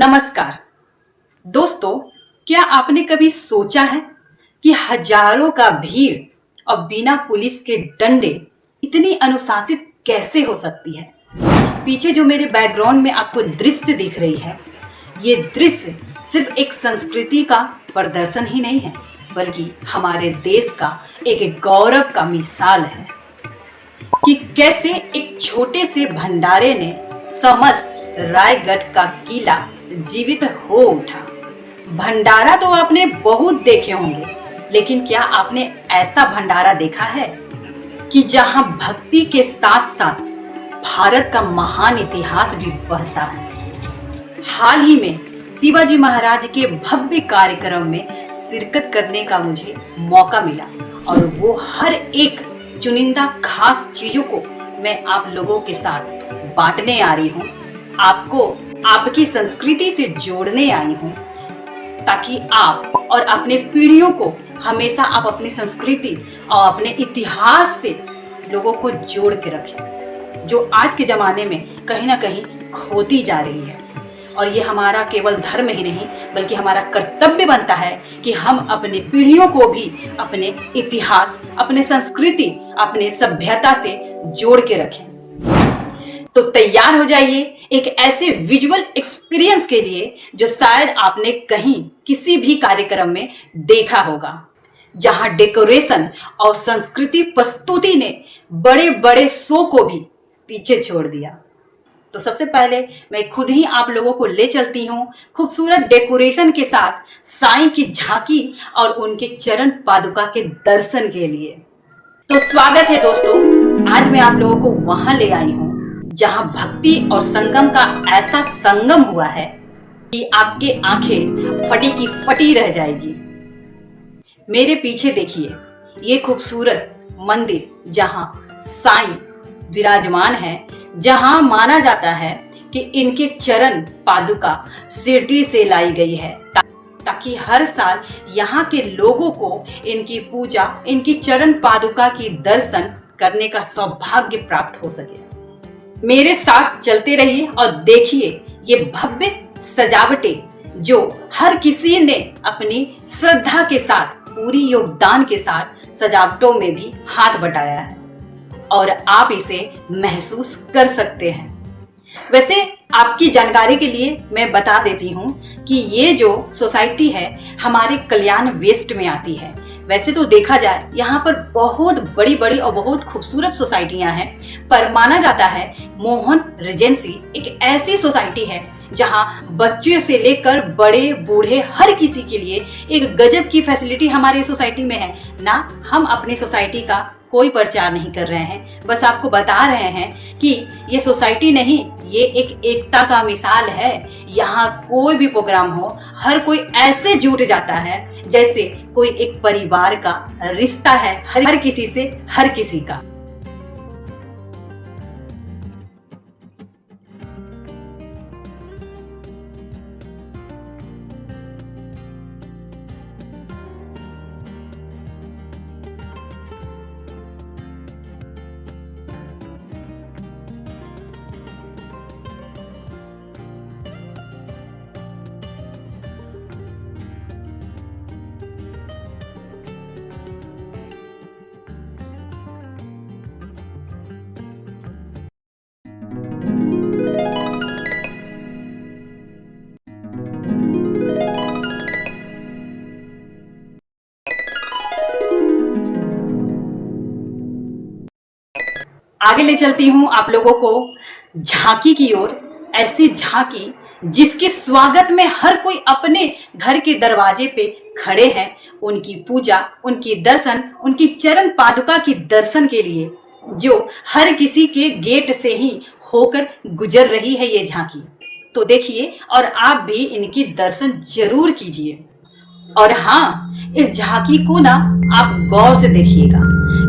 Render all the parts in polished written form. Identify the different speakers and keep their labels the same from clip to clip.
Speaker 1: नमस्कार दोस्तों, क्या आपने कभी सोचा है कि हजारों का भीड़ और बिना पुलिस के डंडे इतनी अनुशासित कैसे हो सकती है। पीछे जो मेरे बैकग्राउंड में आपको दृश्य दिख रही है, ये दृश्य सिर्फ एक संस्कृति का प्रदर्शन ही नहीं है, बल्कि हमारे देश का एक गौरव का मिसाल है कि कैसे एक छोटे से भंडारे ने समस्त रायगढ़ का किला जीवित हो उठा। भंडारा तो आपने बहुत देखे होंगे, लेकिन क्या आपने ऐसा भंडारा देखा है कि जहां भक्ति के साथ साथ भारत का महान इतिहास भी बहता है। हाल ही में शिवाजी महाराज के भव्य कार्यक्रम में शिरकत करने का मुझे मौका मिला और वो हर एक चुनिंदा खास चीजों को मैं आप लोगों के साथ बांटने आ रही हूँ, आपको आपकी संस्कृति से जोड़ने आई हूँ, ताकि आप और अपने पीढ़ियों को हमेशा आप अपनी संस्कृति और अपने इतिहास से लोगों को जोड़ के रखें, जो आज के जमाने में कहीं ना कहीं खोती जा रही है। और ये हमारा केवल धर्म ही नहीं, बल्कि हमारा कर्तव्य बनता है कि हम अपने पीढ़ियों को भी अपने इतिहास, अपने संस्कृति, अपने सभ्यता से जोड़ के रखें। तो तैयार हो जाइए एक ऐसे विजुअल एक्सपीरियंस के लिए जो शायद आपने कहीं किसी भी कार्यक्रम में देखा होगा, जहां डेकोरेशन और संस्कृति प्रस्तुति ने बड़े बड़े शो को भी पीछे छोड़ दिया। तो सबसे पहले मैं खुद ही आप लोगों को ले चलती हूँ खूबसूरत डेकोरेशन के साथ साईं की झांकी और उनके चरण पादुका के दर्शन के लिए। तो स्वागत है दोस्तों, आज मैं आप लोगों को वहां ले आई हूँ जहां भक्ति और संगम का ऐसा संगम हुआ है कि आपके आंखें फटी की फटी रह जाएगी। मेरे पीछे देखिए ये खूबसूरत मंदिर जहां साईं विराजमान है, जहां माना जाता है कि इनके चरण पादुका शिरडी से लाई गई है, ताकि हर साल यहाँ के लोगों को इनकी पूजा, इनकी चरण पादुका की दर्शन करने का सौभाग्य प्राप्त हो सके। मेरे साथ चलते रहिए और देखिए ये भव्य सजावटें जो हर किसी ने अपनी श्रद्धा के साथ, पूरी योगदान के साथ सजावटों में भी हाथ बटाया है और आप इसे महसूस कर सकते हैं। वैसे आपकी जानकारी के लिए मैं बता देती हूँ कि ये जो सोसाइटी है हमारे कल्याण वेस्ट में आती है। वैसे तो देखा जाए यहाँ पर बहुत बड़ी बड़ी और बहुत खूबसूरत सोसाइटियाँ हैं, पर माना जाता है मोहन रेजेंसी एक ऐसी सोसाइटी है जहाँ बच्चे से लेकर बड़े बूढ़े हर किसी के लिए एक गजब की फैसिलिटी हमारी सोसाइटी में है ना। हम अपनी सोसाइटी का कोई प्रचार नहीं कर रहे हैं, बस आपको बता रहे हैं कि ये सोसाइटी नहीं, ये एक एकता का मिसाल है। यहाँ कोई भी प्रोग्राम हो, हर कोई ऐसे जुट जाता है जैसे कोई एक परिवार का रिश्ता है, हर किसी से हर किसी का। आगे ले चलती हूँ आप लोगों को झांकी की ओर। ऐसी झांकी जिसके स्वागत में हर कोई अपने घर के दरवाजे पे खड़े हैं, उनकी पूजा, उनकी दर्शन, उनकी चरण पादुका की दर्शन के लिए, जो हर किसी के गेट से ही होकर गुजर रही है ये झांकी। तो देखिए और आप भी इनकी दर्शन जरूर कीजिए। और हाँ, इस झांकी को ना आप गौर से देखिएगा,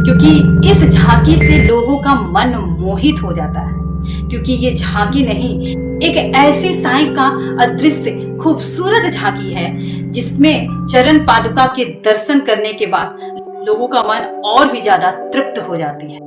Speaker 1: क्योंकि इस झांकी से लोगों का मन मोहित हो जाता है। क्योंकि ये झांकी नहीं, एक ऐसी साईं का अदृश्य खूबसूरत झांकी है जिसमें चरण पादुका के दर्शन करने के बाद लोगों का मन और भी ज्यादा तृप्त हो जाती है।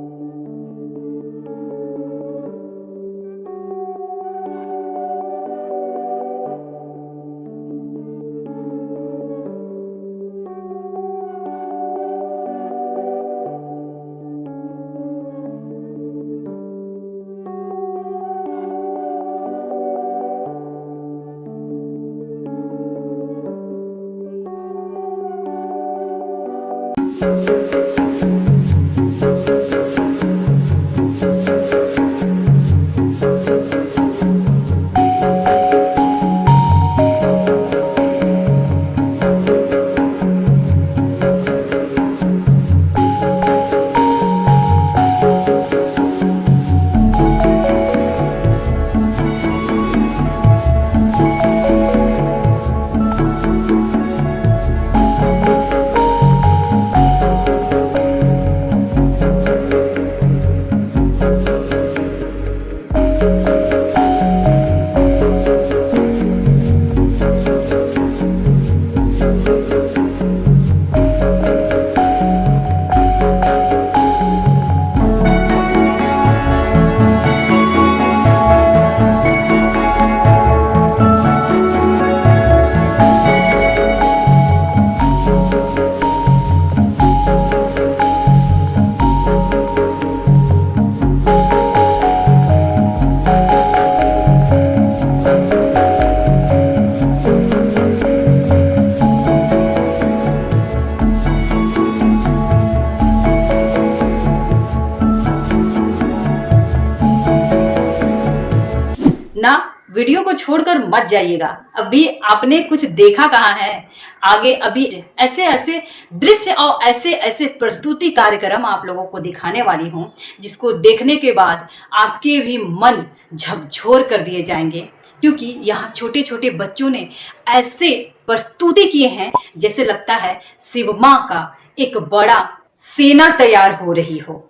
Speaker 1: ना, वीडियो को छोड़कर मत जाइएगा। अभी आपने कुछ देखा कहाँ है? आगे अभी ऐसे ऐसे दृश्य और ऐसे ऐसे प्रस्तुति कार्यक्रम आप लोगों को दिखाने वाली हूँ, जिसको देखने के बाद आपके भी मन झकझोर कर दिए जाएंगे। क्योंकि यहाँ छोटे छोटे बच्चों ने ऐसे प्रस्तुति किए हैं जैसे लगता है शिव माँ का एक बड़ा सेना तैयार हो रही हो।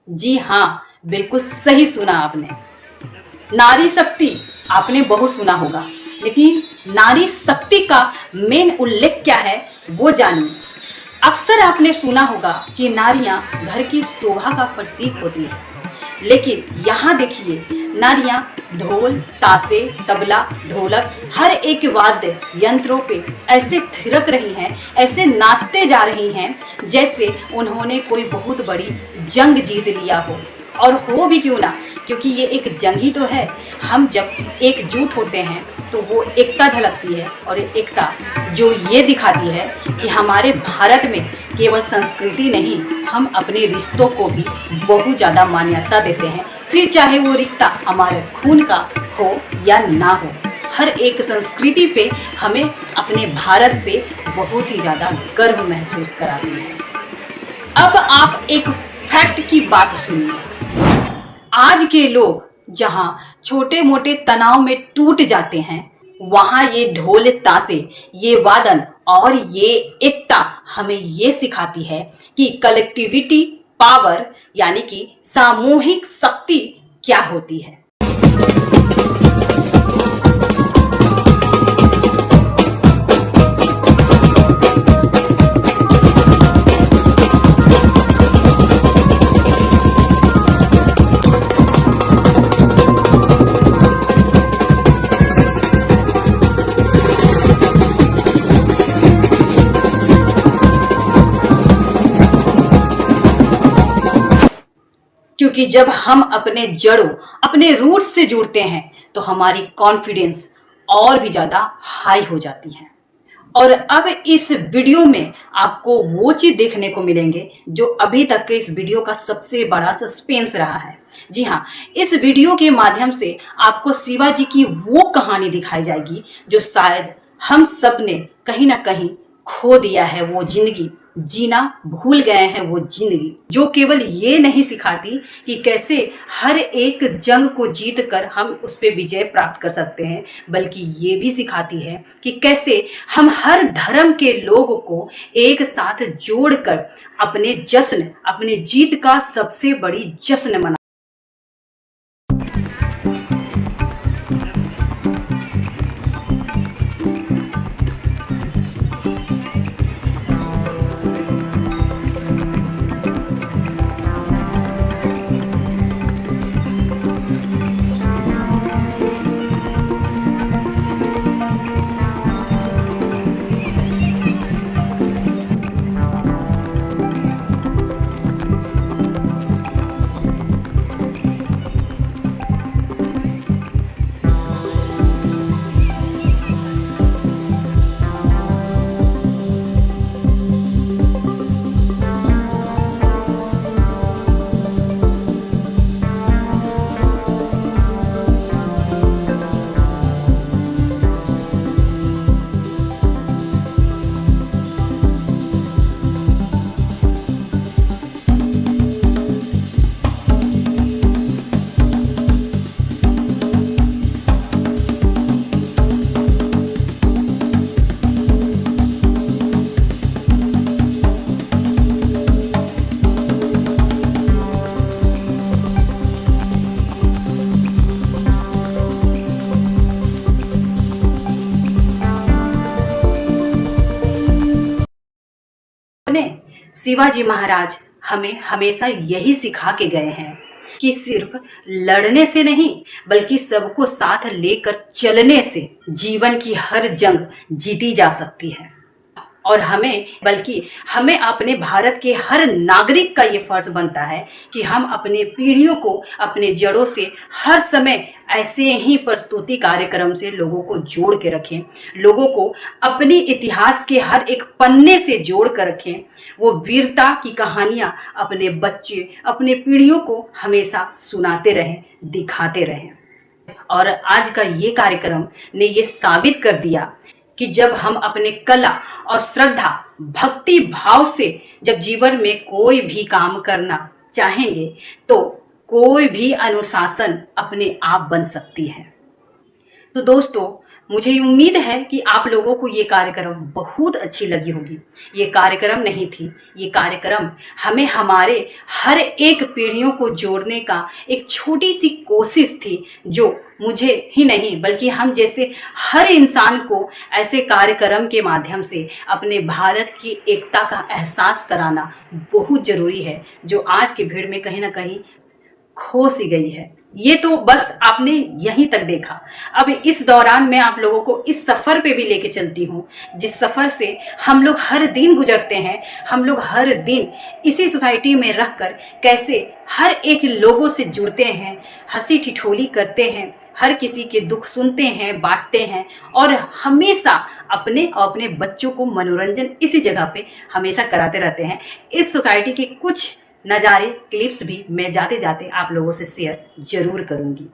Speaker 1: जी हाँ, बिल्कुल सही सुना आपने। नारी शक्ति आपने बहुत सुना होगा, लेकिन नारी शक्ति का मेन उल्लेख क्या है वो जानिए। अक्सर आपने सुना होगा कि नारियां घर की शोभा का प्रतीक होती है, लेकिन यहाँ देखिए, नारियां ढोल, ताशे, तबला, ढोलक, हर एक वाद्य यंत्रों पे ऐसे थिरक रही हैं, ऐसे नाचते जा रही हैं जैसे उन्होंने कोई बहुत बड़ी जंग जीत लिया हो। और हो भी क्यों ना, क्योंकि ये एक जंग ही तो है। हम जब एकजुट होते हैं तो वो एकता झलकती है, और ये एकता जो ये दिखाती है कि हमारे भारत में केवल संस्कृति नहीं, हम अपने रिश्तों को भी बहुत ज़्यादा मान्यता देते हैं। फिर चाहे वो रिश्ता हमारे खून का हो या ना हो, हर एक संस्कृति पे हमें अपने भारत पे बहुत ही ज़्यादा गर्व महसूस कराती है। अब आप एक फैक्ट की बात सुनिए। आज के लोग जहां छोटे मोटे तनाव में टूट जाते हैं, वहां ये ढोल, ताशे, ये वादन और ये एकता हमें ये सिखाती है कि कलेक्टिविटी पावर यानी कि सामूहिक शक्ति क्या होती है। क्योंकि जब हम अपने जड़ों, अपने रूट से जुड़ते हैं तो हमारी कॉन्फिडेंस और भी ज़्यादा हाई हो जाती है। और अब इस वीडियो में आपको वो चीज़ देखने को मिलेंगे जो अभी तक के इस वीडियो का सबसे बड़ा सस्पेंस रहा है। जी हाँ, इस वीडियो के माध्यम से आपको शिवाजी की वो कहानी दिखाई जाएगी जो शायद हम सब ने कहीं ना कहीं खो दिया है। वो जिंदगी जीना भूल गए हैं, वो जिंदगी जो केवल ये नहीं सिखाती कि कैसे हर एक जंग को जीत कर हम उस पर विजय प्राप्त कर सकते हैं, बल्कि ये भी सिखाती है कि कैसे हम हर धर्म के लोगों को एक साथ जोड़कर अपने जश्न, अपनी जीत का सबसे बड़ी जश्न मना। शिवाजी महाराज हमें हमेशा यही सिखा के गए हैं कि सिर्फ लड़ने से नहीं, बल्कि सबको साथ लेकर चलने से जीवन की हर जंग जीती जा सकती है। और हमें अपने भारत के हर नागरिक का ये फर्ज बनता है कि हम अपने पीढ़ियों को अपने जड़ों से हर समय ऐसे ही प्रस्तुति कार्यक्रम से लोगों को जोड़ के रखें, लोगों को अपने इतिहास के हर एक पन्ने से जोड़ कर रखें। वो वीरता की कहानियाँ अपने बच्चे, अपने पीढ़ियों को हमेशा सुनाते रहें, दिखाते रहें। और आज का ये कार्यक्रम ने ये साबित कर दिया कि जब हम अपने कला और श्रद्धा, भक्ति भाव से जब जीवन में कोई भी काम करना चाहेंगे तो कोई भी अनुशासन अपने आप बन सकती है। तो दोस्तों, मुझे उम्मीद है कि आप लोगों को ये कार्यक्रम बहुत अच्छी लगी होगी। ये कार्यक्रम नहीं थी, ये कार्यक्रम हमें हमारे हर एक पीढ़ियों को जोड़ने का एक छोटी सी कोशिश थी, जो मुझे ही नहीं बल्कि हम जैसे हर इंसान को ऐसे कार्यक्रम के माध्यम से अपने भारत की एकता का एहसास कराना बहुत ज़रूरी है, जो आज की भीड़ में कहीं ना कहीं खो सी गई है। ये तो बस आपने यहीं तक देखा। अब इस दौरान मैं आप लोगों को इस सफ़र पे भी लेके चलती हूँ, जिस सफ़र से हम लोग हर दिन गुजरते हैं। हम लोग हर दिन इसी सोसाइटी में रहकर कैसे हर एक लोगों से जुड़ते हैं, हंसी ठिठोली करते हैं, हर किसी के दुख सुनते हैं, बांटते हैं और हमेशा अपने और अपने बच्चों को मनोरंजन इसी जगह पे हमेशा कराते रहते हैं। इस सोसाइटी के कुछ नज़ारे, क्लिप्स भी मैं जाते जाते आप लोगों से शेयर जरूर करूंगी।